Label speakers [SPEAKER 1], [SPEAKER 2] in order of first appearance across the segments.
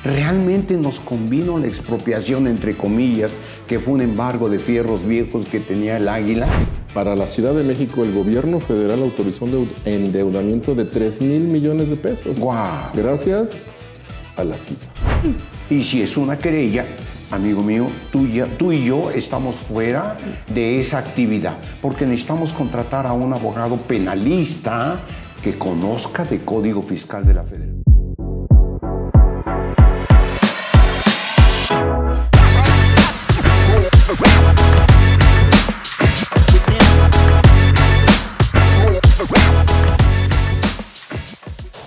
[SPEAKER 1] ¿Realmente nos convino la expropiación, entre comillas, que fue un embargo de fierros viejos que tenía el Águila?
[SPEAKER 2] Para la Ciudad de México, el gobierno federal autorizó un endeudamiento de 3,000 millones de pesos.
[SPEAKER 1] ¡Guau!
[SPEAKER 2] Gracias a la FIFA.
[SPEAKER 1] Y si es una querella, amigo mío, tú y yo estamos fuera de esa actividad, porque necesitamos contratar a un abogado penalista que conozca de Código Fiscal de la Federación.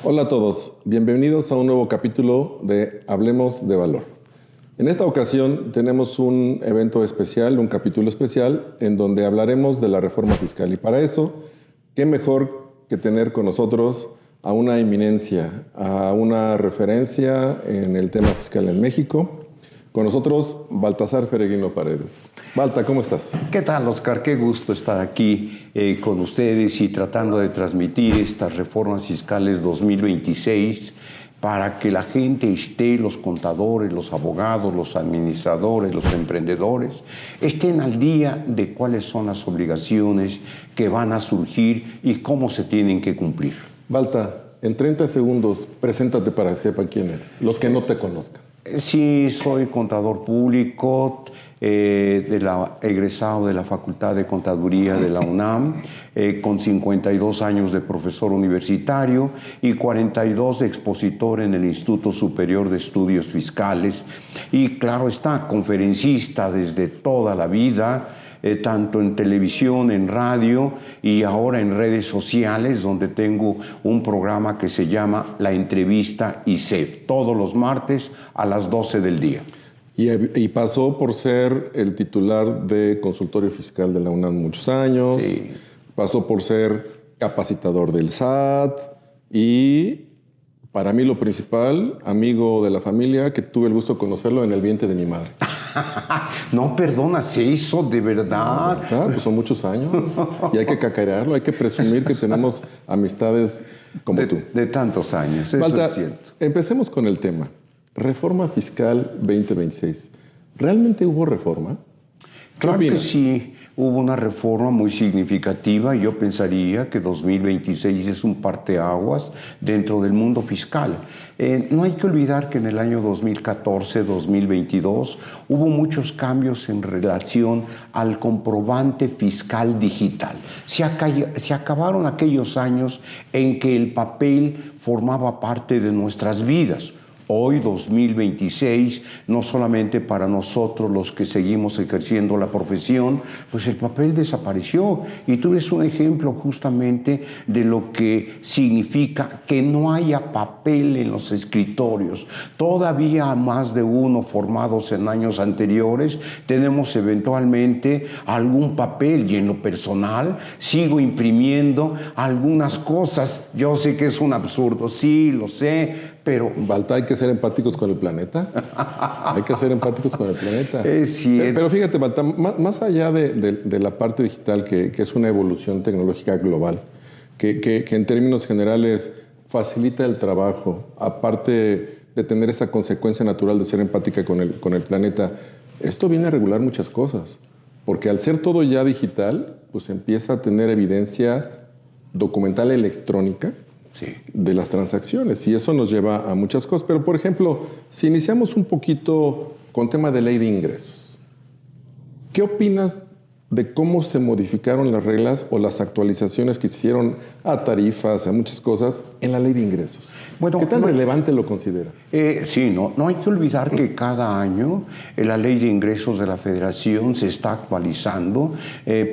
[SPEAKER 2] Hola a todos, bienvenidos a un nuevo capítulo de Hablemos de Valor. En esta ocasión tenemos un evento especial, un capítulo especial, en donde hablaremos de la reforma fiscal. Y para eso, ¿qué mejor que tener con nosotros a una eminencia, a una referencia en el tema fiscal en México? Con nosotros, Baltasar Feregrino Paredes. Balta, ¿cómo estás?
[SPEAKER 1] ¿Qué tal, Oscar? Qué gusto estar aquí con ustedes y tratando de transmitir estas reformas fiscales 2026 para que la gente esté, los contadores, los abogados, los administradores, los emprendedores, estén al día de cuáles son las obligaciones que van a surgir y cómo se tienen que cumplir.
[SPEAKER 2] Balta, en 30 segundos, preséntate para que sepan quién eres, los que no te conozcan.
[SPEAKER 1] Sí, soy contador público, egresado de la Facultad de Contaduría de la UNAM, con 52 años de profesor universitario y 42 de expositor en el Instituto Superior de Estudios Fiscales. Y claro está, conferencista desde toda la vida, tanto en televisión, en radio y ahora en redes sociales, donde tengo un programa que se llama La Entrevista ISEF, todos los martes a las 12 del día.
[SPEAKER 2] Y pasó por ser el titular de consultorio fiscal de la UNAM muchos años, sí. Pasó por ser capacitador del SAT y, para mí lo principal, amigo de la familia, que tuve el gusto de conocerlo en el vientre de mi madre.
[SPEAKER 1] No, perdona, se hizo de verdad.
[SPEAKER 2] No, claro, pues son muchos años y hay que cacarearlo, hay que presumir que tenemos amistades como tú.
[SPEAKER 1] De tantos años, eso
[SPEAKER 2] Balta,
[SPEAKER 1] es cierto.
[SPEAKER 2] Empecemos con el tema. Reforma Fiscal 2026. ¿Realmente hubo reforma?
[SPEAKER 1] Claro que sí, hubo una reforma muy significativa y yo pensaría que 2026 es un parteaguas dentro del mundo fiscal. No hay que olvidar que en el año 2014-2022 hubo muchos cambios en relación al comprobante fiscal digital. Se acabaron aquellos años en que el papel formaba parte de nuestras vidas. Hoy, 2026, no solamente para nosotros los que seguimos ejerciendo la profesión, pues el papel desapareció. Y tú eres un ejemplo justamente de lo que significa que no haya papel en los escritorios. Todavía más de uno formados en años anteriores, tenemos eventualmente algún papel y en lo personal sigo imprimiendo algunas cosas. Yo sé que es un absurdo, sí, lo sé, pero
[SPEAKER 2] Balta, hay que ser empáticos con el planeta. Hay que ser empáticos con el planeta.
[SPEAKER 1] Es cierto.
[SPEAKER 2] Pero fíjate, Balta, más allá de la parte digital, que es una evolución tecnológica global, que en términos generales facilita el trabajo, aparte de tener esa consecuencia natural de ser empática con el planeta, esto viene a regular muchas cosas. Porque al ser todo ya digital, pues empieza a tener evidencia documental electrónica, sí, de las transacciones, y eso nos lleva a muchas cosas. Pero, por ejemplo, si iniciamos un poquito con tema de ley de ingresos, ¿qué opinas de cómo se modificaron las reglas o las actualizaciones que se hicieron a tarifas, a muchas cosas en la ley de ingresos? Bueno, ¿qué tan relevante lo consideras?
[SPEAKER 1] Sí, no hay que olvidar que cada año la ley de ingresos de la Federación se está actualizando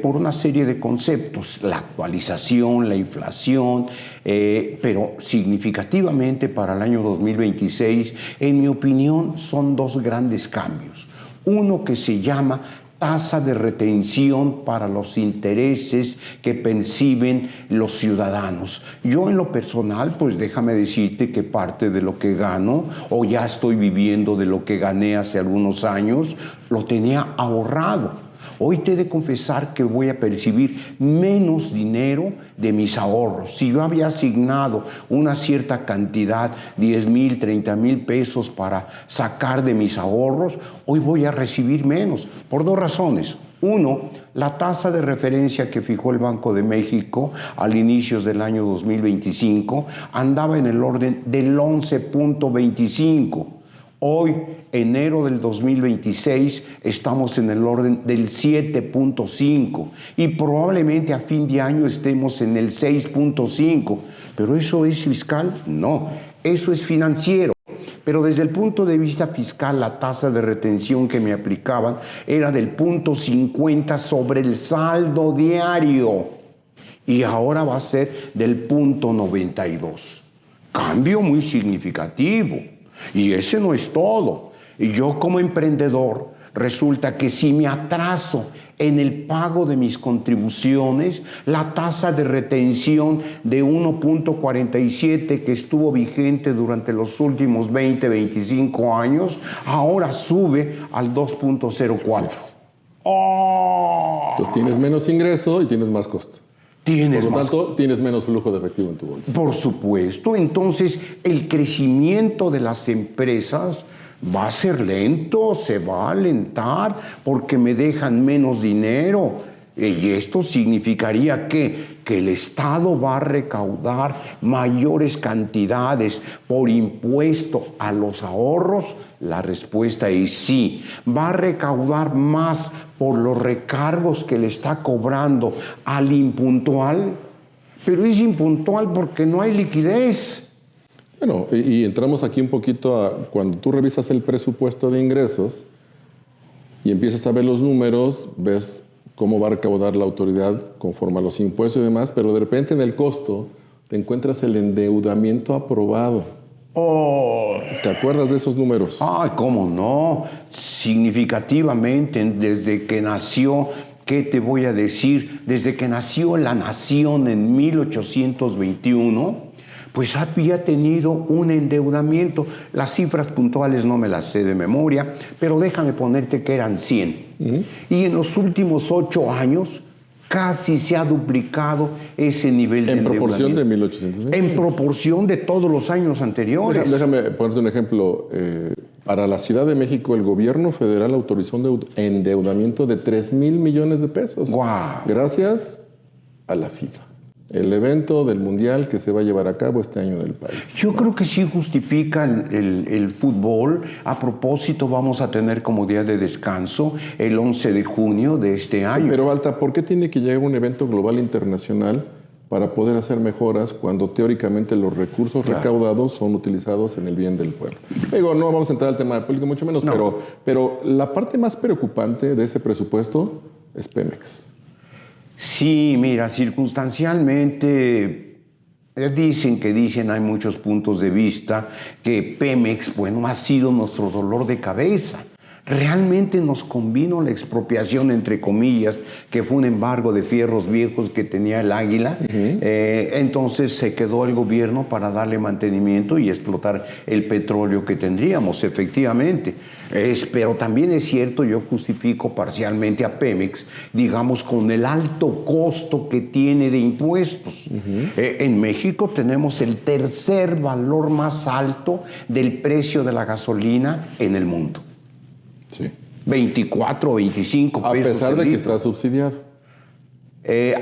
[SPEAKER 1] por una serie de conceptos, la actualización, la inflación, pero significativamente para el año 2026, en mi opinión, son dos grandes cambios. Uno que se llama tasa de retención para los intereses que perciben los ciudadanos. Yo en lo personal, pues déjame decirte que parte de lo que gano, o ya estoy viviendo de lo que gané hace algunos años, lo tenía ahorrado. Hoy te he de confesar que voy a percibir menos dinero de mis ahorros. Si yo había asignado una cierta cantidad, 10,000, 30,000 pesos para sacar de mis ahorros, hoy voy a recibir menos, por dos razones. Uno, la tasa de referencia que fijó el Banco de México al inicio del año 2025 andaba en el orden del 11.25. Hoy, enero del 2026, estamos en el orden del 7.5 y probablemente a fin de año estemos en el 6.5. ¿Pero eso es fiscal? No, eso es financiero. Pero desde el punto de vista fiscal, la tasa de retención que me aplicaban era del 0.50 sobre el saldo diario y ahora va a ser del 0.92. Cambio muy significativo. Y ese no es todo. Y yo como emprendedor, resulta que si me atraso en el pago de mis contribuciones, la tasa de retención de 1.47 que estuvo vigente durante los últimos 20, 25 años, ahora sube al 2.04. ¡Oh!
[SPEAKER 2] Entonces tienes menos ingreso y tienes más costo. Por lo tanto, tienes menos flujo de efectivo en tu bolsa.
[SPEAKER 1] Por supuesto. Entonces, el crecimiento de las empresas va a ser lento, se va a alentar porque me dejan menos dinero. Y esto significaría que el Estado va a recaudar mayores cantidades por impuesto a los ahorros. La respuesta es sí. Va a recaudar más por los recargos que le está cobrando al impuntual, pero es impuntual porque no hay liquidez.
[SPEAKER 2] Bueno, y entramos aquí un poquito a cuando tú revisas el presupuesto de ingresos y empiezas a ver los números, ves cómo va a recaudar la autoridad conforme a los impuestos y demás, pero de repente en el costo te encuentras el endeudamiento aprobado.
[SPEAKER 1] Oh.
[SPEAKER 2] ¿Te acuerdas de esos números?
[SPEAKER 1] Ay, cómo no, significativamente desde que nació, ¿qué te voy a decir? Desde que nació la nación en 1821, pues había tenido un endeudamiento. Las cifras puntuales no me las sé de memoria, pero déjame ponerte que eran 100. Y en los últimos 8 años casi se ha duplicado ese nivel de endeudamiento.
[SPEAKER 2] ¿En proporción de 1820?
[SPEAKER 1] En proporción de todos los años anteriores.
[SPEAKER 2] Déjame ponerte un ejemplo. Para la Ciudad de México, el gobierno federal autorizó un endeudamiento de 3,000 millones de pesos.
[SPEAKER 1] ¡Wow!
[SPEAKER 2] Gracias a la FIFA. El evento del Mundial que se va a llevar a cabo este año en el país.
[SPEAKER 1] Yo creo que sí justifica el fútbol. A propósito, vamos a tener como día de descanso el 11 de junio de este año.
[SPEAKER 2] Pero, Balta, ¿por qué tiene que llegar un evento global internacional para poder hacer mejoras cuando teóricamente los recursos recaudados son utilizados en el bien del pueblo? Digo, no vamos a entrar al tema de política, mucho menos, no. pero la parte más preocupante de ese presupuesto es Pemex.
[SPEAKER 1] Sí, mira, circunstancialmente dicen, hay muchos puntos de vista que Pemex, bueno, ha sido nuestro dolor de cabeza. Realmente nos convino la expropiación, entre comillas, que fue un embargo de fierros viejos que tenía el Águila. Entonces se quedó el gobierno para darle mantenimiento y explotar el petróleo que tendríamos, efectivamente. Pero también es cierto, yo justifico parcialmente a Pemex, digamos, con el alto costo que tiene de impuestos. En México tenemos el tercer valor más alto del precio de la gasolina en el mundo.
[SPEAKER 2] Sí.
[SPEAKER 1] 24 o 25 pesos.
[SPEAKER 2] A pesar de que está subsidiado.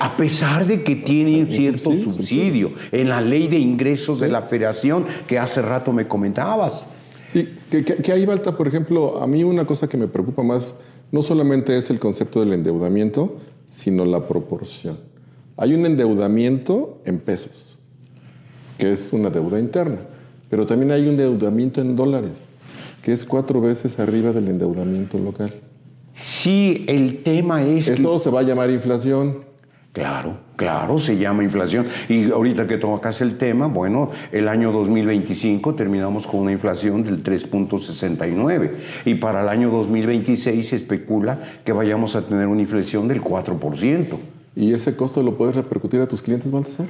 [SPEAKER 1] A pesar de que tiene un cierto subsidio en la ley de ingresos de la Federación que hace rato me comentabas.
[SPEAKER 2] Sí, que ahí, Balta, por ejemplo, a mí una cosa que me preocupa más no solamente es el concepto del endeudamiento, sino la proporción. Hay un endeudamiento en pesos, que es una deuda interna, pero también hay un endeudamiento en dólares, que es 4 veces arriba del endeudamiento local.
[SPEAKER 1] Sí, el tema es
[SPEAKER 2] Eso se va a llamar inflación.
[SPEAKER 1] Claro, se llama inflación. Y ahorita que tocas el tema, bueno, el año 2025 terminamos con una inflación del 3.69 y para el año 2026 se especula que vayamos a tener una inflación del 4%.
[SPEAKER 2] ¿Y ese costo lo puedes repercutir a tus clientes, Baltasar?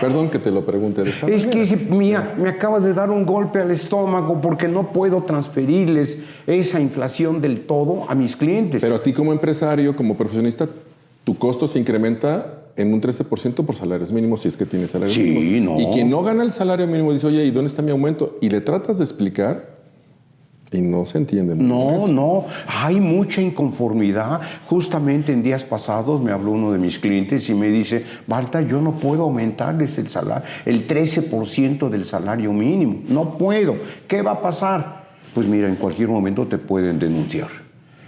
[SPEAKER 2] Perdón que te lo pregunte de esa
[SPEAKER 1] Es
[SPEAKER 2] manera.
[SPEAKER 1] que, mira, me acabas de dar un golpe al estómago porque no puedo transferirles esa inflación del todo a mis clientes.
[SPEAKER 2] Pero a ti como empresario, como profesionista, tu costo se incrementa en un 13% por salarios mínimos, si es que tienes salarios
[SPEAKER 1] Sí,
[SPEAKER 2] mínimos.
[SPEAKER 1] no.
[SPEAKER 2] Y quien no gana el salario mínimo dice, oye, ¿y dónde está mi aumento? Y le tratas de explicar y no se entiende muy bien
[SPEAKER 1] No,
[SPEAKER 2] eso.
[SPEAKER 1] no, hay mucha inconformidad. Justamente en días pasados me habló uno de mis clientes y me dice, Balta, yo no puedo aumentarles el salario, el 13% del salario mínimo. No puedo. ¿Qué va a pasar? Pues mira, en cualquier momento te pueden denunciar.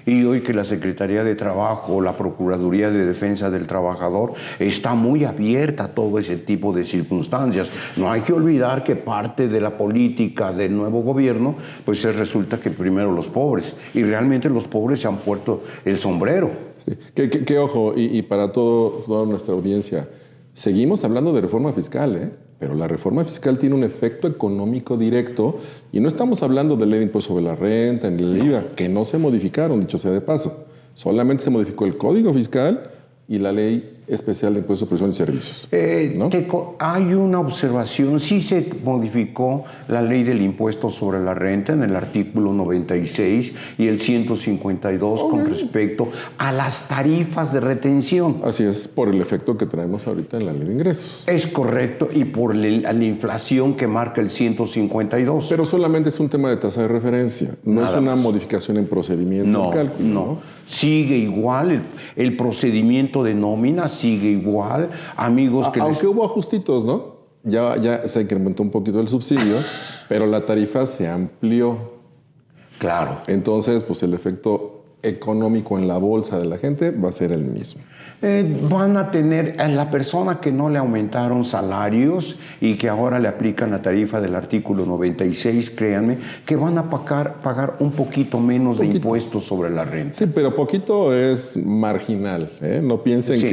[SPEAKER 1] Y hoy que la Secretaría de Trabajo o la Procuraduría de Defensa del Trabajador está muy abierta a todo ese tipo de circunstancias. No hay que olvidar que parte de la política del nuevo gobierno, pues resulta que primero los pobres. Y realmente los pobres se han puesto el sombrero.
[SPEAKER 2] Sí. Que ojo, y para toda nuestra audiencia, seguimos hablando de reforma fiscal, ¿eh? Pero la reforma fiscal tiene un efecto económico directo y no estamos hablando de ley de impuesto sobre la renta ni la IVA, que no se modificaron, dicho sea de paso. Solamente se modificó el Código Fiscal y la Ley Especial de Impuestos sobre Personas y Servicios. ¿No?
[SPEAKER 1] Hay una observación, sí se modificó la ley del impuesto sobre la renta en el artículo 96 y el 152 con respecto a las tarifas de retención.
[SPEAKER 2] Así es, por el efecto que traemos ahorita en la Ley de Ingresos.
[SPEAKER 1] Es correcto, y por la inflación que marca el 152.
[SPEAKER 2] Pero solamente es un tema de tasa de referencia, no
[SPEAKER 1] Nada
[SPEAKER 2] es una
[SPEAKER 1] más.
[SPEAKER 2] modificación en procedimiento
[SPEAKER 1] No,
[SPEAKER 2] de cálculo.
[SPEAKER 1] no. Sigue igual, el procedimiento de nómina sigue igual. Amigos que
[SPEAKER 2] Aunque hubo ajustitos, ¿no? Ya se incrementó un poquito el subsidio, pero la tarifa se amplió.
[SPEAKER 1] Claro.
[SPEAKER 2] Entonces, pues el efecto económico en la bolsa de la gente va a ser el mismo.
[SPEAKER 1] Van a tener, a la persona que no le aumentaron salarios y que ahora le aplican la tarifa del artículo 96, créanme, que van a pagar un poquito menos de impuestos sobre la renta.
[SPEAKER 2] Sí, pero poquito es marginal, ¿eh? No piensen
[SPEAKER 1] Sí.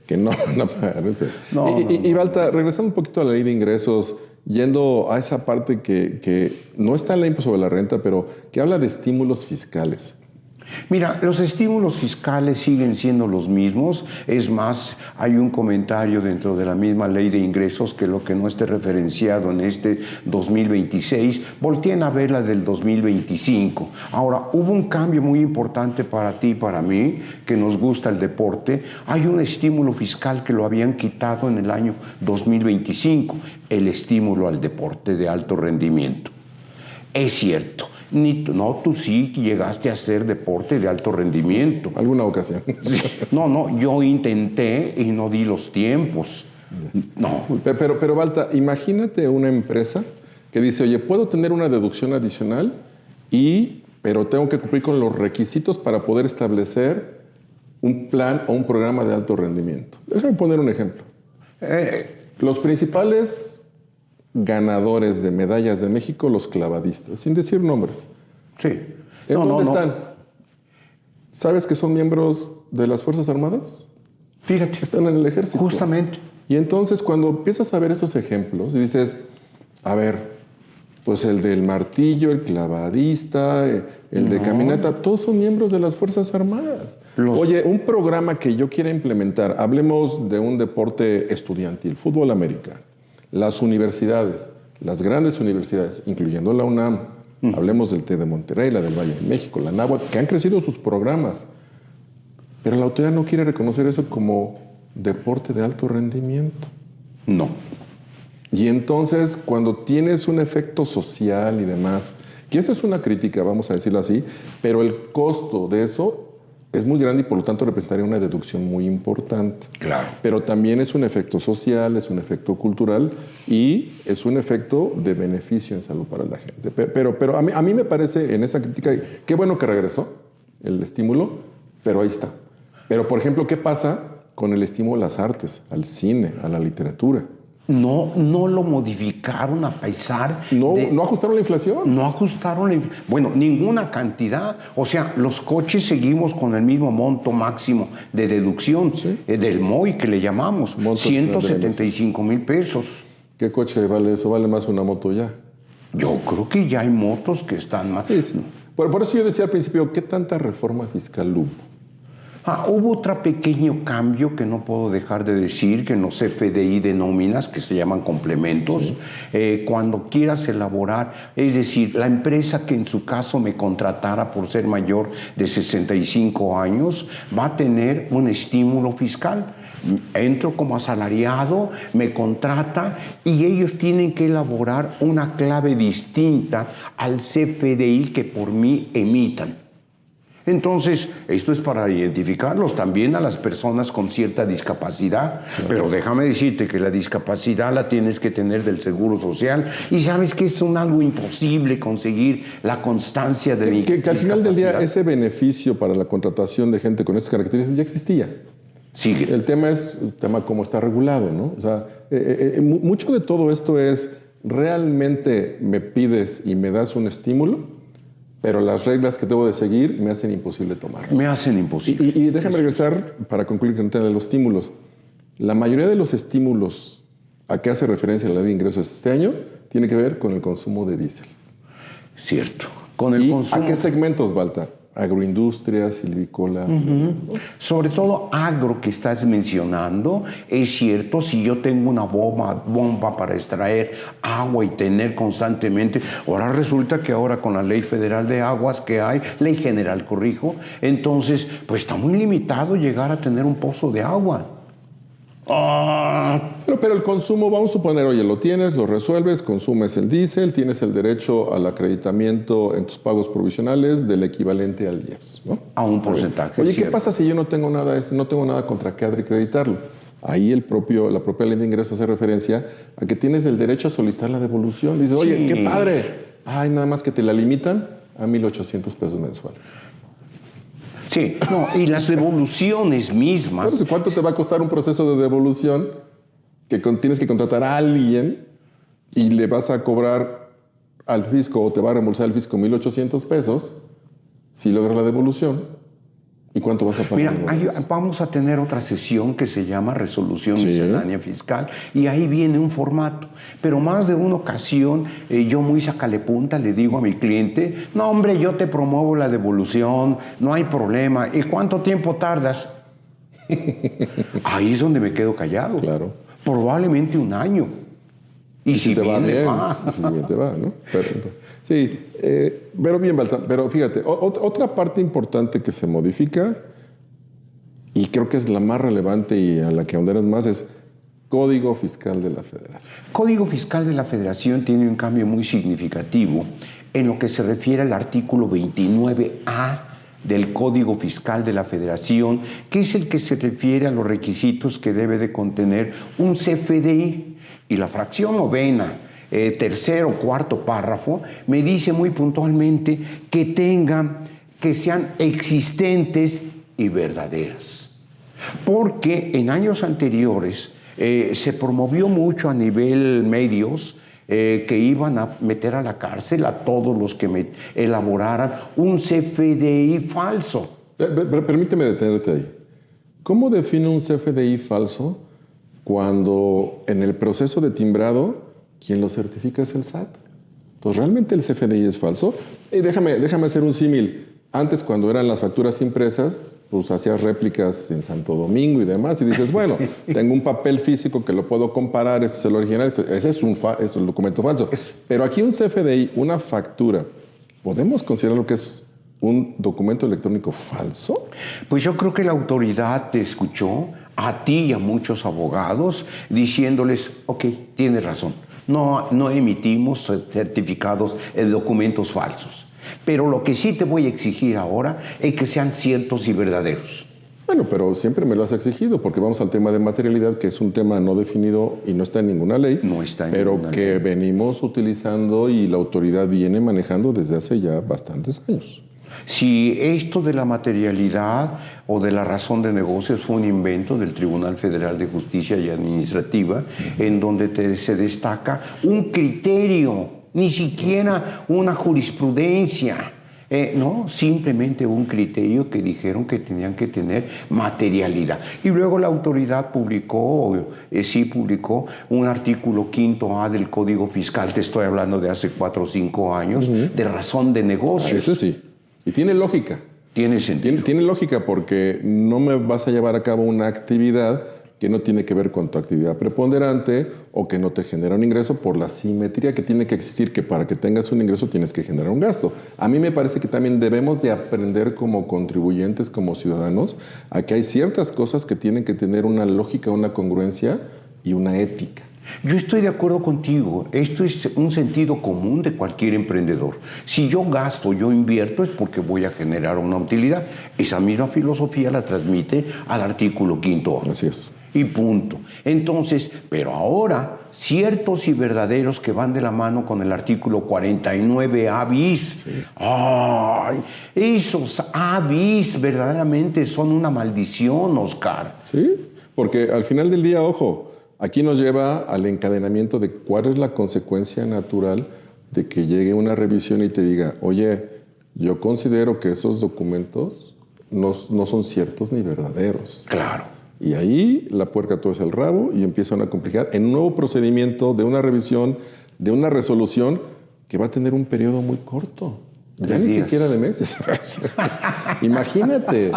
[SPEAKER 2] que no van a pagar.
[SPEAKER 1] No,
[SPEAKER 2] Y Balta, regresando un poquito a la ley de ingresos, yendo a esa parte que no está en la impuesto sobre la renta, pero que habla de estímulos fiscales.
[SPEAKER 1] Mira, los estímulos fiscales siguen siendo los mismos. Es más, hay un comentario dentro de la misma ley de ingresos que lo que no esté referenciado en este 2026, volteen a ver la del 2025. Ahora, hubo un cambio muy importante para ti y para mí, que nos gusta el deporte. Hay un estímulo fiscal que lo habían quitado en el año 2025, el estímulo al deporte de alto rendimiento. Es cierto. Tú sí llegaste a hacer deporte de alto rendimiento.
[SPEAKER 2] Alguna ocasión.
[SPEAKER 1] No, yo intenté y no di los tiempos. No.
[SPEAKER 2] Pero Balta, imagínate una empresa que dice, oye, puedo tener una deducción adicional, pero tengo que cumplir con los requisitos para poder establecer un plan o un programa de alto rendimiento. Déjame poner un ejemplo. Los principales ganadores de medallas de México, los clavadistas, sin decir nombres.
[SPEAKER 1] Sí.
[SPEAKER 2] ¿Dónde están? ¿Sabes que son miembros de las Fuerzas Armadas?
[SPEAKER 1] Fíjate.
[SPEAKER 2] Están en el ejército.
[SPEAKER 1] Justamente.
[SPEAKER 2] Y entonces cuando empiezas a ver esos ejemplos y dices, a ver, pues el del martillo, el clavadista, el de caminata, todos son miembros de las Fuerzas Armadas. Oye, un programa que yo quiera implementar, hablemos de un deporte estudiantil, fútbol americano. Las universidades, las grandes universidades, incluyendo la UNAM, hablemos del TEC de Monterrey, la del Valle de México, la NAHUAT, que han crecido sus programas, pero la autoridad no quiere reconocer eso como deporte de alto rendimiento.
[SPEAKER 1] No.
[SPEAKER 2] Y entonces, cuando tienes un efecto social y demás, que esa es una crítica, vamos a decirlo así, pero el costo de eso es muy grande y por lo tanto representaría una deducción muy importante.
[SPEAKER 1] Claro.
[SPEAKER 2] Pero también es un efecto social, es un efecto cultural y es un efecto de beneficio en salud para la gente. Pero a mí me parece en esa crítica, qué bueno que regresó el estímulo, pero ahí está. Pero, por ejemplo, ¿qué pasa con el estímulo a las artes, al cine, a la literatura?
[SPEAKER 1] No lo modificaron a pesar
[SPEAKER 2] no ajustaron la inflación.
[SPEAKER 1] No ajustaron la inflación. Bueno, ninguna cantidad. O sea, los coches seguimos con el mismo monto máximo de deducción,
[SPEAKER 2] ¿Sí?
[SPEAKER 1] Del MOI que le llamamos, 175,000 pesos.
[SPEAKER 2] ¿Qué coche vale eso? ¿Vale más una moto ya?
[SPEAKER 1] Yo creo que ya hay motos que están más...
[SPEAKER 2] Sí. Por eso yo decía al principio, ¿qué tanta reforma fiscal hubo?
[SPEAKER 1] Hubo otro pequeño cambio que no puedo dejar de decir, que en los CFDI de nóminas, que se llaman complementos, cuando quieras elaborar, es decir, la empresa que en su caso me contratara por ser mayor de 65 años, va a tener un estímulo fiscal. Entro como asalariado, me contrata y ellos tienen que elaborar una clave distinta al CFDI que por mí emitan. Entonces, esto es para identificarlos también a las personas con cierta discapacidad, pero déjame decirte que la discapacidad la tienes que tener del Seguro Social y sabes que es algo imposible conseguir la constancia de mi
[SPEAKER 2] que al final del día ese beneficio para la contratación de gente con esas características ya existía.
[SPEAKER 1] Sigue.
[SPEAKER 2] El tema es cómo está regulado, ¿no? O sea, mucho de todo esto es, realmente me pides y me das un estímulo, pero las reglas que debo de seguir me hacen imposible tomarlo.
[SPEAKER 1] Me hacen imposible.
[SPEAKER 2] Y déjame regresar para concluir con el tema de los estímulos. La mayoría de los estímulos a que hace referencia la ley de ingresos este año tiene que ver con el consumo de diésel.
[SPEAKER 1] Cierto. Con el consumo.
[SPEAKER 2] ¿A qué segmentos, Balta? Agroindustria, silvícola.
[SPEAKER 1] Sobre todo agro que estás mencionando, es cierto, si yo tengo una bomba para extraer agua y tener constantemente, ahora resulta que ahora con la Ley Federal de Aguas que hay, Ley General, corrijo, entonces pues está muy limitado llegar a tener un pozo de agua.
[SPEAKER 2] Pero el consumo, vamos a suponer, oye, lo tienes, lo resuelves, consumes el diésel, tienes el derecho al acreditamiento en tus pagos provisionales del equivalente al IEPS, ¿no?
[SPEAKER 1] A un porcentaje.
[SPEAKER 2] Oye, ¿qué pasa si yo no tengo nada contra qué acreditarlo? Ahí la propia ley de ingresos hace referencia a que tienes el derecho a solicitar la devolución. Dices, oye, qué padre. Ay, nada más que te la limitan a 1,800 pesos mensuales.
[SPEAKER 1] Sí, no, y las devoluciones mismas.
[SPEAKER 2] Entonces, ¿cuánto te va a costar un proceso de devolución que tienes que contratar a alguien y le vas a cobrar al fisco o te va a reembolsar el fisco 1,800 pesos si logras la devolución? ¿Y cuánto vas a pagar?
[SPEAKER 1] Mira, vamos a tener otra sesión que se llama resolución miscelánea fiscal y ahí viene un formato. Pero más de una ocasión, yo muy sacalepunta le digo a mi cliente, no hombre, yo te promuevo la devolución, no hay problema. ¿Y cuánto tiempo tardas? Ahí es donde me quedo callado.
[SPEAKER 2] Claro.
[SPEAKER 1] Probablemente un año. Y si
[SPEAKER 2] te va
[SPEAKER 1] bien,
[SPEAKER 2] bien,
[SPEAKER 1] va.
[SPEAKER 2] si bien te va, ¿no? Pero bien, Balta, pero fíjate, otra parte importante que se modifica, y creo que es la más relevante y a la que ahondaremos más, es Código Fiscal de la Federación.
[SPEAKER 1] Código Fiscal de la Federación tiene un cambio muy significativo en lo que se refiere al artículo 29A del Código Fiscal de la Federación, que es el que se refiere a los requisitos que debe de contener un CFDI. Y la fracción novena, tercero o cuarto párrafo, me dice muy puntualmente que sean existentes y verdaderas. Porque en años anteriores se promovió mucho a nivel medios que iban a meter a la cárcel a todos los que elaboraran un CFDI falso.
[SPEAKER 2] Permíteme detenerte ahí. ¿Cómo define un CFDI falso cuando en el proceso de timbrado quien lo certifica es el SAT? Entonces, ¿realmente el CFDI es falso? Y déjame hacer un símil. Antes, cuando eran las facturas impresas, pues hacías réplicas en Santo Domingo y demás, y dices, bueno, tengo un papel físico que lo puedo comparar, ese es el original, ese es el documento falso. Pero aquí un CFDI, una factura, ¿podemos considerar lo que es un documento electrónico falso?
[SPEAKER 1] Pues yo creo que la autoridad te escuchó, a ti y a muchos abogados, diciéndoles, ok, tienes razón, no emitimos certificados de documentos falsos. Pero lo que sí te voy a exigir ahora es que sean ciertos y verdaderos.
[SPEAKER 2] Bueno, pero siempre me lo has exigido, porque vamos al tema de materialidad, que es un tema no definido y no está en ninguna ley,
[SPEAKER 1] no está en
[SPEAKER 2] pero
[SPEAKER 1] ninguna
[SPEAKER 2] que
[SPEAKER 1] ley.
[SPEAKER 2] Venimos utilizando y la autoridad viene manejando desde hace ya bastantes años.
[SPEAKER 1] Si esto de la materialidad o de la razón de negocios fue un invento del Tribunal Federal de Justicia y Administrativa, en donde se destaca un criterio, ni siquiera una jurisprudencia, no, simplemente un criterio que dijeron que tenían que tener materialidad. Y luego la autoridad publicó un artículo 5A del Código Fiscal, te estoy hablando de hace 4 o 5 años, de razón de negocios.
[SPEAKER 2] Eso sí. Y tiene lógica.
[SPEAKER 1] Tiene sentido.
[SPEAKER 2] Tiene lógica porque no me vas a llevar a cabo una actividad que no tiene que ver con tu actividad preponderante o que no te genera un ingreso por la simetría que tiene que existir, que para que tengas un ingreso tienes que generar un gasto. A mí me parece que también debemos de aprender como contribuyentes, como ciudadanos, a que hay ciertas cosas que tienen que tener una lógica, una congruencia y una ética.
[SPEAKER 1] Yo estoy de acuerdo contigo. Esto es un sentido común de cualquier emprendedor. Si yo gasto, yo invierto, es porque voy a generar una utilidad. Esa misma filosofía la transmite al artículo 5.
[SPEAKER 2] Así es.
[SPEAKER 1] Y punto. Entonces, pero ahora, ciertos y verdaderos que van de la mano con el artículo 49A bis. Sí. ¡Ay! Esos A bis verdaderamente son una maldición, Oscar.
[SPEAKER 2] Sí, porque al final del día, ojo, aquí nos lleva al encadenamiento de cuál es la consecuencia natural de que llegue una revisión y te diga, oye, yo considero que esos documentos no son ciertos ni verdaderos.
[SPEAKER 1] Claro.
[SPEAKER 2] Y ahí la puerca tuerce el rabo y empieza una complejidad en un nuevo procedimiento de una revisión, de una resolución que va a tener un periodo muy corto. Ya ni siquiera de meses. Imagínate.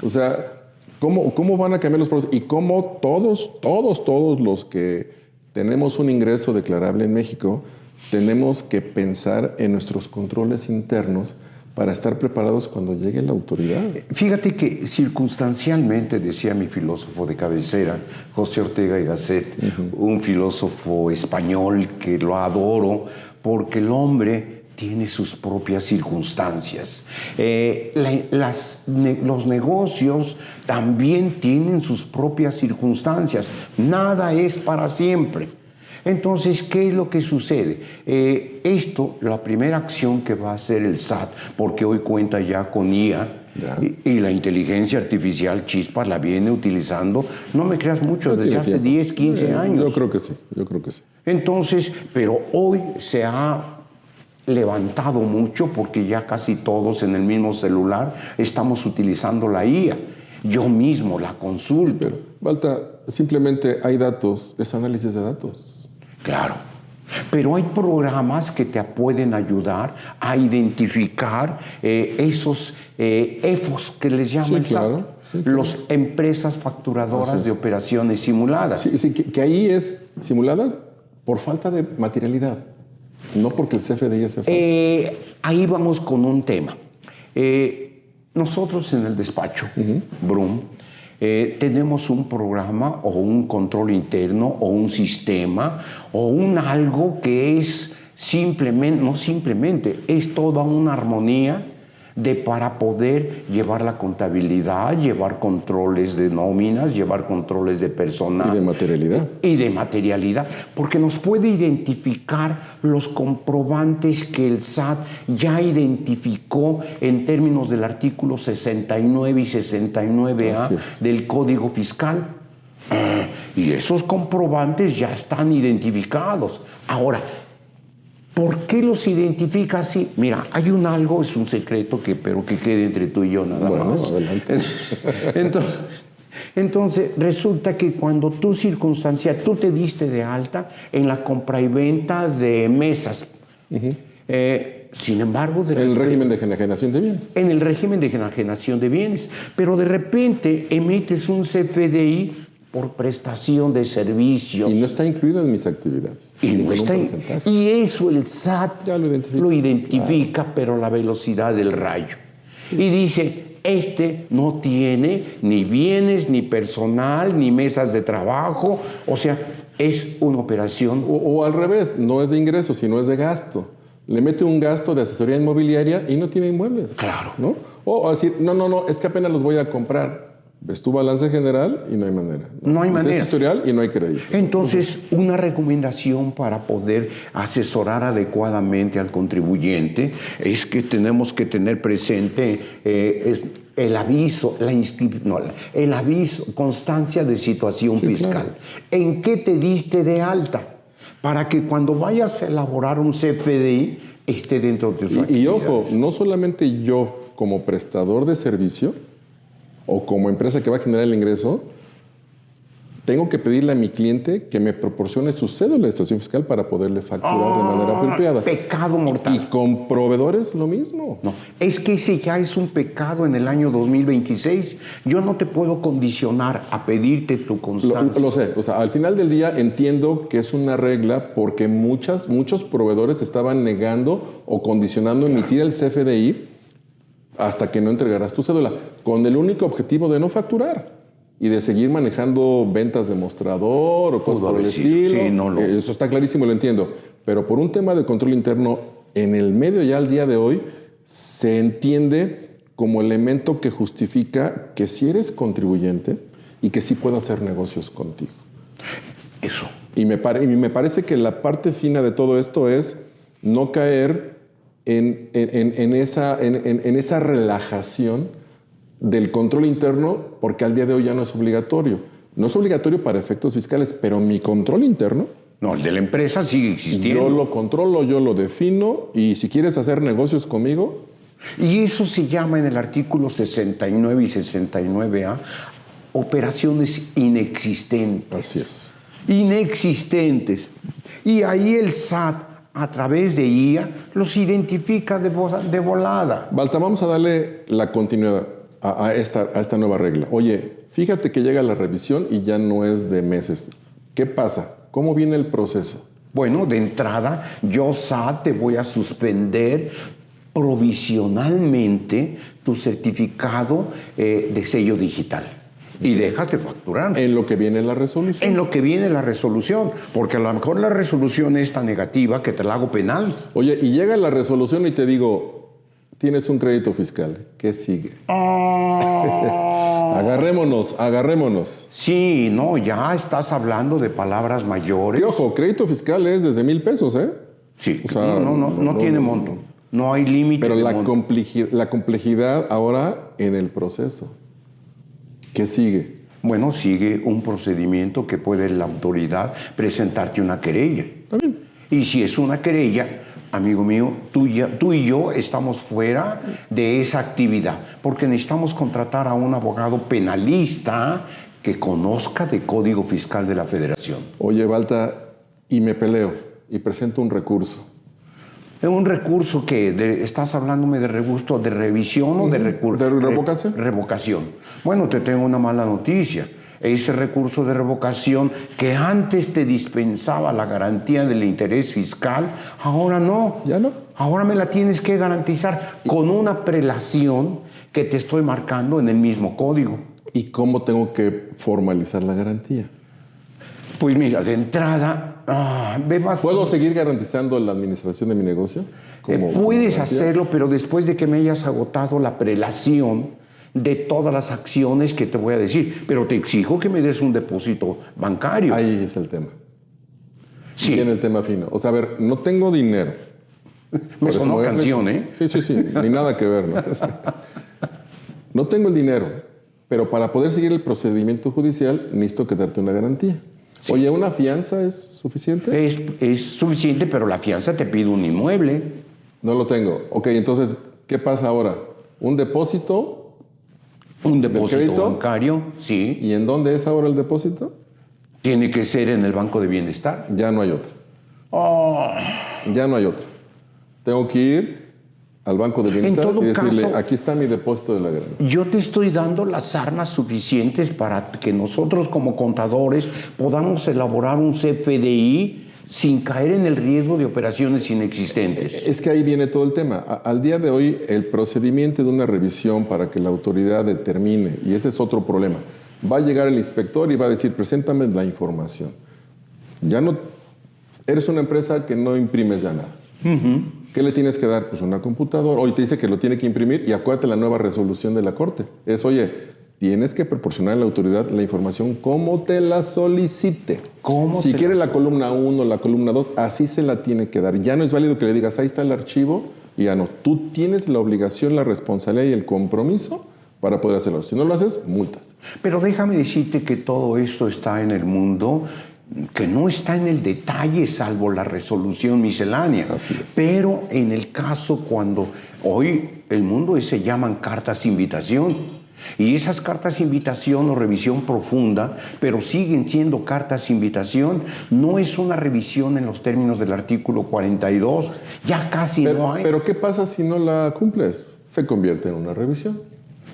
[SPEAKER 2] O sea, ¿cómo van a cambiar los procesos? Y cómo todos los que tenemos un ingreso declarable en México, tenemos que pensar en nuestros controles internos para estar preparados cuando llegue la autoridad.
[SPEAKER 1] Fíjate que circunstancialmente, decía mi filósofo de cabecera, José Ortega y Gasset, un filósofo español que lo adoro, porque el hombre tiene sus propias circunstancias. Los negocios también tienen sus propias circunstancias. Nada es para siempre. Entonces, ¿qué es lo que sucede? La primera acción que va a hacer el SAT, porque hoy cuenta ya con IA, y la inteligencia artificial Chispas la viene utilizando, no me creas mucho, desde hace 10, 15 años.
[SPEAKER 2] Yo creo que sí.
[SPEAKER 1] Entonces, pero hoy se ha levantado mucho porque ya casi todos en el mismo celular estamos utilizando la IA. Yo mismo la consulto.
[SPEAKER 2] Pero, Balta, simplemente hay datos, es análisis de datos.
[SPEAKER 1] Claro, pero hay programas que te pueden ayudar a identificar esos EFOS que les llaman el SAT, las empresas facturadoras de operaciones simuladas.
[SPEAKER 2] Sí, que ahí es simuladas por falta de materialidad, no porque el CFDI sea falso.
[SPEAKER 1] Ahí vamos con un tema. Nosotros en el despacho, Brum, tenemos un programa o un control interno o un sistema o un algo que es es toda una armonía para poder llevar la contabilidad, llevar controles de nóminas, llevar controles de personal.
[SPEAKER 2] Y de materialidad.
[SPEAKER 1] Y de materialidad, porque nos puede identificar los comprobantes que el SAT ya identificó en términos del artículo 69 y 69A del Código Fiscal. Y esos comprobantes ya están identificados. Ahora, ¿por qué los identifica así? Mira, hay algo, es un secreto, pero que quede entre tú y yo nada más.
[SPEAKER 2] Adelante.
[SPEAKER 1] Entonces, resulta que cuando tú te diste de alta en la compra y venta de mesas. Sin embargo...
[SPEAKER 2] el régimen de enajenación de bienes.
[SPEAKER 1] En el régimen de enajenación de bienes. Pero de repente emites un CFDI por prestación de servicios.
[SPEAKER 2] Y no está incluido en mis actividades.
[SPEAKER 1] Y eso el SAT
[SPEAKER 2] ya lo
[SPEAKER 1] identifica, pero la velocidad del rayo. Sí. Y dice, no tiene ni bienes, ni personal, ni mesas de trabajo. O sea, es una operación...
[SPEAKER 2] O al revés, no es de ingreso, sino es de gasto. Le mete un gasto de asesoría inmobiliaria y no tiene inmuebles.
[SPEAKER 1] Claro.
[SPEAKER 2] ¿No? O decir, no, es que apenas los voy a comprar. Ves tu balance general y no hay manera.
[SPEAKER 1] No hay manera.
[SPEAKER 2] Historial y no hay crédito.
[SPEAKER 1] Entonces, una recomendación para poder asesorar adecuadamente al contribuyente es que tenemos que tener presente el aviso, constancia de situación fiscal. Claro. ¿En qué te diste de alta? Para que cuando vayas a elaborar un CFDI esté dentro de tus actividades.
[SPEAKER 2] Y ojo, no solamente yo como prestador de servicio o como empresa que va a generar el ingreso, tengo que pedirle a mi cliente que me proporcione su cédula de situación fiscal para poderle facturar de manera apropiada.
[SPEAKER 1] Pecado mortal.
[SPEAKER 2] Y con proveedores lo mismo.
[SPEAKER 1] No, es que ese ya es un pecado en el año 2026. Yo no te puedo condicionar a pedirte tu constancia.
[SPEAKER 2] Lo sé, o sea, al final del día entiendo que es una regla porque muchos proveedores estaban negando o condicionando emitir el CFDI hasta que no entregarás tu cédula, con el único objetivo de no facturar y de seguir manejando ventas de mostrador o cosas por el estilo. Sí, eso está clarísimo, lo entiendo. Pero por un tema de control interno, en el medio ya al día de hoy, se entiende como elemento que justifica que si eres contribuyente y que sí puedo hacer negocios contigo.
[SPEAKER 1] Eso.
[SPEAKER 2] Y me parece que la parte fina de todo esto es no caer en esa relajación del control interno, porque al día de hoy ya no es obligatorio. No es obligatorio para efectos fiscales, pero mi control interno...
[SPEAKER 1] No, el de la empresa sigue existiendo.
[SPEAKER 2] Yo lo controlo, yo lo defino, y si quieres hacer negocios conmigo...
[SPEAKER 1] Y eso se llama en el artículo 69 y 69A operaciones inexistentes.
[SPEAKER 2] Así es.
[SPEAKER 1] Inexistentes. Y ahí el SAT, a través de IA, los identifica de volada.
[SPEAKER 2] Balta, vamos a darle la continuidad a esta nueva regla. Oye, fíjate que llega la revisión y ya no es de meses. ¿Qué pasa? ¿Cómo viene el proceso?
[SPEAKER 1] Bueno, de entrada, yo SAT te voy a suspender provisionalmente tu certificado de sello digital. Y dejas de facturar.
[SPEAKER 2] En lo que viene la resolución.
[SPEAKER 1] En lo que viene la resolución. Porque a lo mejor la resolución es tan negativa que te la hago penal.
[SPEAKER 2] Oye, y llega la resolución y te digo, tienes un crédito fiscal. ¿Qué sigue? Agarrémonos.
[SPEAKER 1] Sí, no, ya estás hablando de palabras mayores.
[SPEAKER 2] Y ojo, crédito fiscal es desde 1,000 pesos, ¿eh?
[SPEAKER 1] Sí, o sea, no tiene monto. No hay límite.
[SPEAKER 2] Pero la complejidad ahora en el proceso. ¿Qué sigue?
[SPEAKER 1] Bueno, sigue un procedimiento que puede la autoridad presentarte una querella.
[SPEAKER 2] Está bien.
[SPEAKER 1] Y si es una querella, amigo mío, tú y yo estamos fuera de esa actividad, porque necesitamos contratar a un abogado penalista que conozca de Código Fiscal de la Federación.
[SPEAKER 2] Oye, Balta, y me peleo y presento un recurso.
[SPEAKER 1] Un recurso que estás hablándome de recurso de revisión o de recurso
[SPEAKER 2] de revocación.
[SPEAKER 1] Revocación. Bueno, te tengo una mala noticia. Ese recurso de revocación que antes te dispensaba la garantía del interés fiscal, ahora no.
[SPEAKER 2] Ya no.
[SPEAKER 1] Ahora me la tienes que garantizar con una prelación que te estoy marcando en el mismo código.
[SPEAKER 2] ¿Y cómo tengo que formalizar la garantía?
[SPEAKER 1] Pues mira, de entrada,
[SPEAKER 2] ¿puedo seguir garantizando la administración de mi negocio?
[SPEAKER 1] Puedes hacerlo, pero después de que me hayas agotado la prelación de todas las acciones que te voy a decir. Pero te exijo que me des un depósito bancario.
[SPEAKER 2] Ahí es el tema.
[SPEAKER 1] Sí.
[SPEAKER 2] Viene el tema fino. O sea, a ver, no tengo dinero.
[SPEAKER 1] Me sonó canción, ¿eh?
[SPEAKER 2] Sí. Ni nada que ver, ¿no? No tengo el dinero, pero para poder seguir el procedimiento judicial necesito que darte una garantía. Sí. Oye, ¿una fianza es suficiente?
[SPEAKER 1] Es suficiente, pero la fianza te pide un inmueble.
[SPEAKER 2] No lo tengo. Ok, entonces, ¿qué pasa ahora? ¿Un depósito?
[SPEAKER 1] ¿Un depósito bancario? Sí.
[SPEAKER 2] ¿Y en dónde es ahora el depósito?
[SPEAKER 1] Tiene que ser en el Banco de Bienestar.
[SPEAKER 2] Ya no hay otra. Ya no hay otra. Tengo que ir al Banco de Bienestar y decirle, aquí está mi depósito de la garantía.
[SPEAKER 1] Yo te estoy dando las armas suficientes para que nosotros como contadores podamos elaborar un CFDI sin caer en el riesgo de operaciones inexistentes.
[SPEAKER 2] Es que ahí viene todo el tema. Al día de hoy, el procedimiento de una revisión para que la autoridad determine, y ese es otro problema, va a llegar el inspector y va a decir, preséntame la información. Ya no, eres una empresa que no imprimes ya nada. ¿Qué le tienes que dar? Pues una computadora. Hoy te dice que lo tiene que imprimir y acuérdate la nueva resolución de la Corte. Es, oye, tienes que proporcionar a la autoridad la información como te la solicite. Si quiere la columna 1, la columna 2, así se la tiene que dar. Ya no es válido que le digas, ahí está el archivo, y ya no. Tú tienes la obligación, la responsabilidad y el compromiso para poder hacerlo. Si no lo haces, multas.
[SPEAKER 1] Pero déjame decirte que todo esto está en el mundo, que no está en el detalle salvo la resolución miscelánea.
[SPEAKER 2] Así es.
[SPEAKER 1] Pero en el caso cuando hoy el mundo se llaman cartas de invitación. Y esas cartas de invitación o revisión profunda, pero siguen siendo cartas de invitación, no es una revisión en los términos del artículo 42, ya casi no hay.
[SPEAKER 2] Pero ¿qué pasa si no la cumples? Se convierte en una revisión.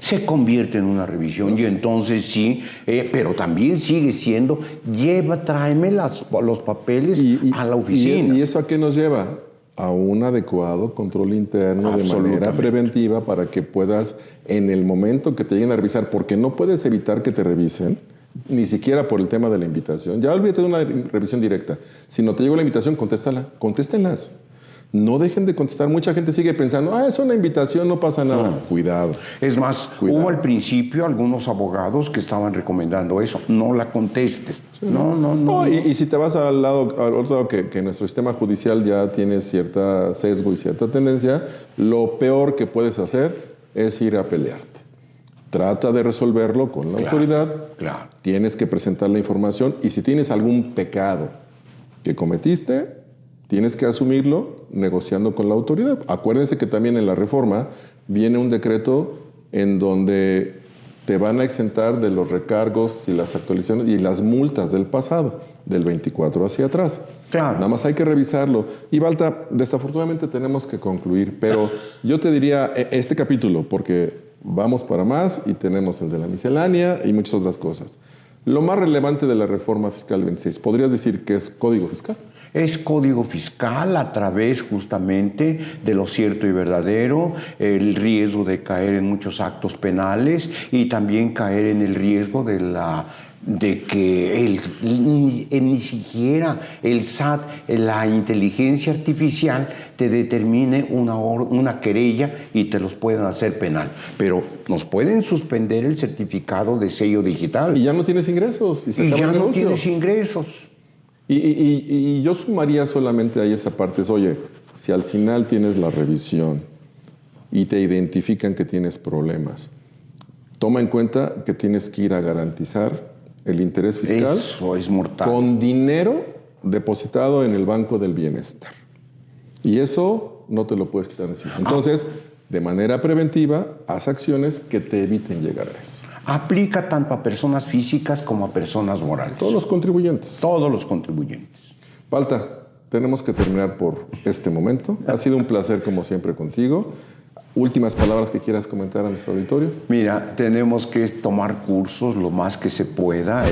[SPEAKER 1] Se convierte en una revisión y entonces sí, pero también sigue siendo, tráeme los papeles a la oficina.
[SPEAKER 2] ¿Y eso a qué nos lleva? A un adecuado control interno de manera preventiva para que puedas, en el momento que te lleguen a revisar, porque no puedes evitar que te revisen, ni siquiera por el tema de la invitación. Ya olvídate de una revisión directa. Si no te llegó la invitación, contéstenlas. No dejen de contestar. Mucha gente sigue pensando, es una invitación, no pasa nada. No. Cuidado.
[SPEAKER 1] Es más, hubo al principio algunos abogados que estaban recomendando eso. No la contestes. Sí. No.
[SPEAKER 2] Y si te vas al otro lado que nuestro sistema judicial ya tiene cierta sesgo y cierta tendencia, lo peor que puedes hacer es ir a pelearte. Trata de resolverlo con la autoridad.
[SPEAKER 1] Claro.
[SPEAKER 2] Tienes que presentar la información y si tienes algún pecado que cometiste, tienes que asumirlo negociando con la autoridad. Acuérdense que también en la reforma viene un decreto en donde te van a exentar de los recargos y las actualizaciones y las multas del pasado, del 24 hacia atrás.
[SPEAKER 1] Claro.
[SPEAKER 2] Nada más hay que revisarlo. Y Balta, desafortunadamente tenemos que concluir, pero yo te diría este capítulo, porque vamos para más y tenemos el de la miscelánea y muchas otras cosas. Lo más relevante de la reforma fiscal 26, ¿podrías decir que es Código Fiscal?
[SPEAKER 1] Es código fiscal a través justamente de lo cierto y verdadero, el riesgo de caer en muchos actos penales y también caer en el riesgo de que ni siquiera el SAT, la inteligencia artificial, te determine una querella y te los puedan hacer penal. Pero nos pueden suspender el certificado de sello digital.
[SPEAKER 2] Y ya no tienes ingresos.
[SPEAKER 1] Y ya no tienes ingresos.
[SPEAKER 2] Y yo sumaría solamente ahí esa parte, oye, si al final tienes la revisión y te identifican que tienes problemas, toma en cuenta que tienes que ir a garantizar el interés fiscal.
[SPEAKER 1] Eso es mortal.
[SPEAKER 2] Con dinero depositado en el Banco del Bienestar. Y eso no te lo puedes quitar encima. Entonces, de manera preventiva, haz acciones que te eviten llegar a eso.
[SPEAKER 1] Aplica tanto a personas físicas como a personas morales.
[SPEAKER 2] Todos los contribuyentes.
[SPEAKER 1] Todos los contribuyentes.
[SPEAKER 2] Balta, tenemos que terminar por este momento. Ha sido un placer como siempre contigo. Últimas palabras que quieras comentar a nuestro auditorio.
[SPEAKER 1] Mira, tenemos que tomar cursos lo más que se pueda.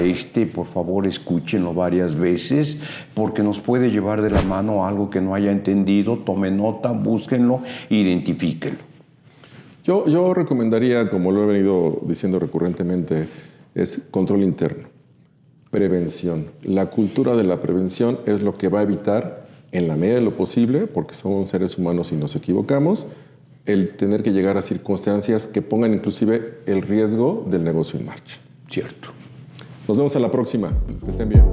[SPEAKER 1] Por favor, escúchenlo varias veces porque nos puede llevar de la mano algo que no haya entendido. Tome nota, búsquenlo, identifíquenlo.
[SPEAKER 2] Yo recomendaría, como lo he venido diciendo recurrentemente, es control interno, prevención. La cultura de la prevención es lo que va a evitar, en la medida de lo posible, porque somos seres humanos y nos equivocamos, el tener que llegar a circunstancias que pongan inclusive el riesgo del negocio en marcha.
[SPEAKER 1] Cierto.
[SPEAKER 2] Nos vemos a la próxima. Que estén bien.